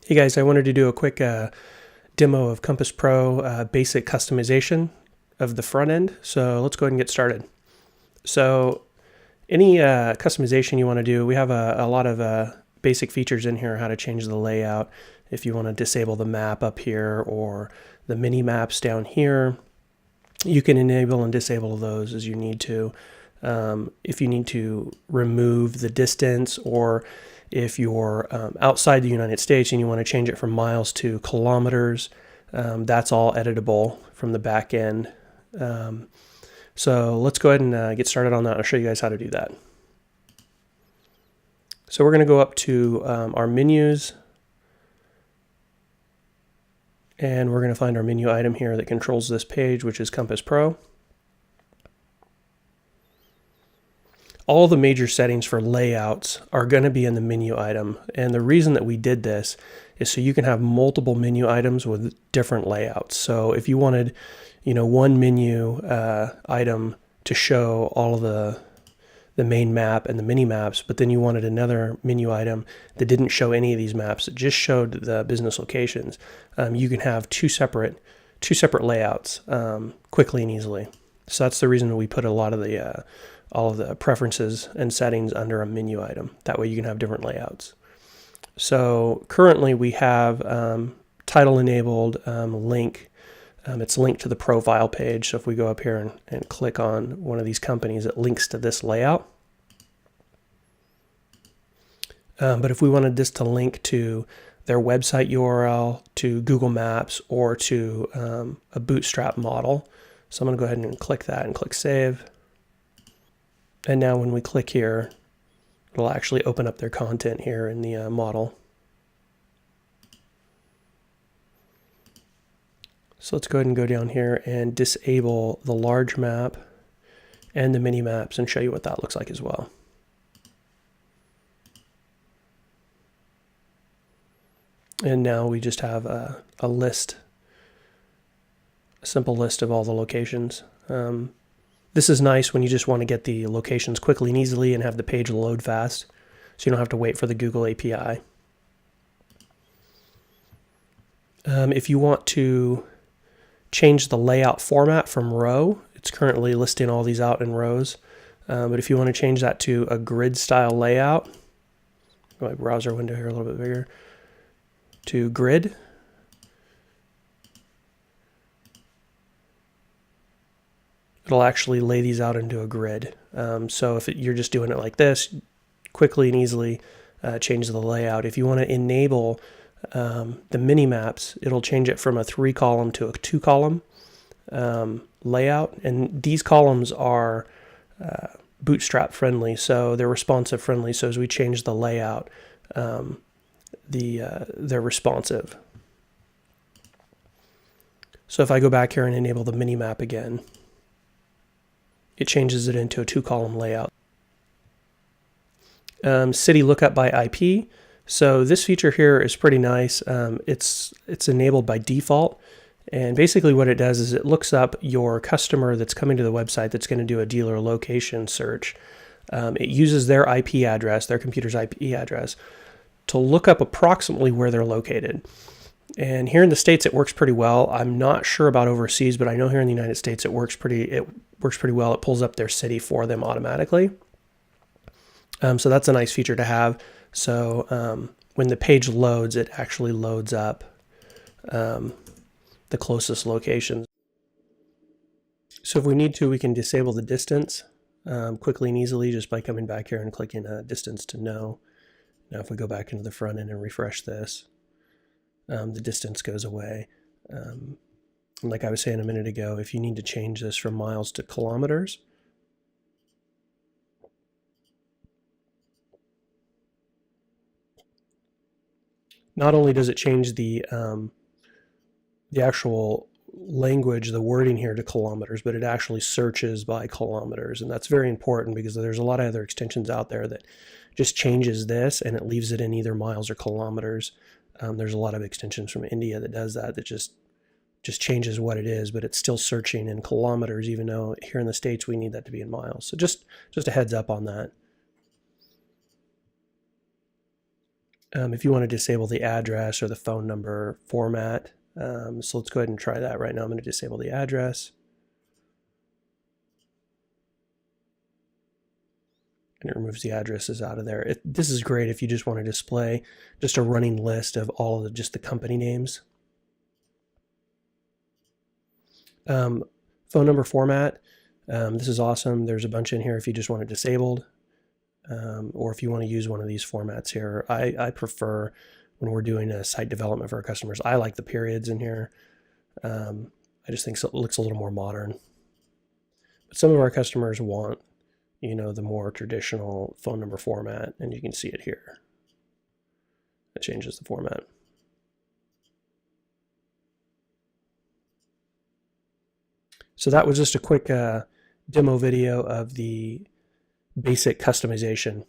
Hey guys, I wanted to do a quick demo of Compass Pro basic customization of the front end. So let's go ahead and get started. So any customization you want to do, we have a lot of basic features in here, how to change the layout. If you want to disable the map up here or the mini maps down here, you can enable and disable those as you need to. If you need to remove the distance, or if you're outside the United States and you want to change it from miles to kilometers, that's all editable from the back end. So let's go ahead and get started on that. I'll show you guys how to do that. So we're going to go up to our menus, and we're going to find our menu item here that controls this page, which is Compass Pro. All the major settings for layouts are going to be in the menu item. And the reason that we did this is so you can have multiple menu items with different layouts. So if you wanted, one menu item to show all of the main map and the mini maps, but then you wanted another menu item that didn't show any of these maps, that just showed the business locations, you can have two separate layouts quickly and easily. So that's the reason that we put a lot of the all of the preferences and settings under a menu item. That way you can have different layouts. So currently we have title enabled, link. It's linked to the profile page. So if we go up here and click on one of these companies, it links to this layout. But if we wanted this to link to their website URL, to Google Maps, or to a Bootstrap model, so I'm going to go ahead and click that and click Save. And now when we click here, it'll actually open up their content here in the model. So let's go ahead and go down here and disable the large map and the mini maps and show you what that looks like as well. And now we just have a list, a simple list of all the locations. This is nice when you just want to get the locations quickly and easily and have the page load fast, so you don't have to wait for the Google API. If you want to change the layout format from row, it's currently listing all these out in rows, but if you want to change that to a grid style layout, my browser window here a little bit bigger, to grid, it'll actually lay these out into a grid. So if you're just doing it like this, quickly and easily change the layout. If you want to enable the mini maps, it'll change it from a 3-column to a 2-column layout. And these columns are Bootstrap friendly, so they're responsive friendly. So as we change the layout, they're responsive. So if I go back here and enable the mini map again, it changes it into a 2-column layout. City lookup by IP. So this feature here is pretty nice. It's enabled by default. And basically what it does is it looks up your customer that's coming to the website that's going to do a dealer location search. It uses their IP address, their computer's IP address, to look up approximately where they're located. And here in the States, it works pretty well. I'm not sure about overseas, but I know here in the United States, it works pretty well. It pulls up their city for them automatically. So that's a nice feature to have. So when the page loads, it actually loads up the closest locations. So if we need to, we can disable the distance quickly and easily just by coming back here and clicking distance to no. Now if we go back into the front end and refresh this, the distance goes away. And like I was saying a minute ago, if you need to change this from miles to kilometers, not only does it change the actual language, the wording here to kilometers, but it actually searches by kilometers. And that's very important because there's a lot of other extensions out there that just changes this and it leaves it in either miles or kilometers. There's a lot of extensions from India that does that, that just changes what it is, but it's still searching in kilometers, even though here in the States we need that to be in miles. So just a heads up on that. If you want to disable the address or the phone number format, so let's go ahead and try that right now. I'm going to disable the address. And it removes the addresses out of there. This is great if you just want to display just a running list of all of just the company names. Phone number format. This is awesome. There's a bunch in here if you just want it disabled, or if you want to use one of these formats here. I prefer, when we're doing a site development for our customers, I like the periods in here. I just think it looks a little more modern. But some of our customers want, the more traditional phone number format, and you can see it here. It changes the format. So that was just a quick demo video of the basic customization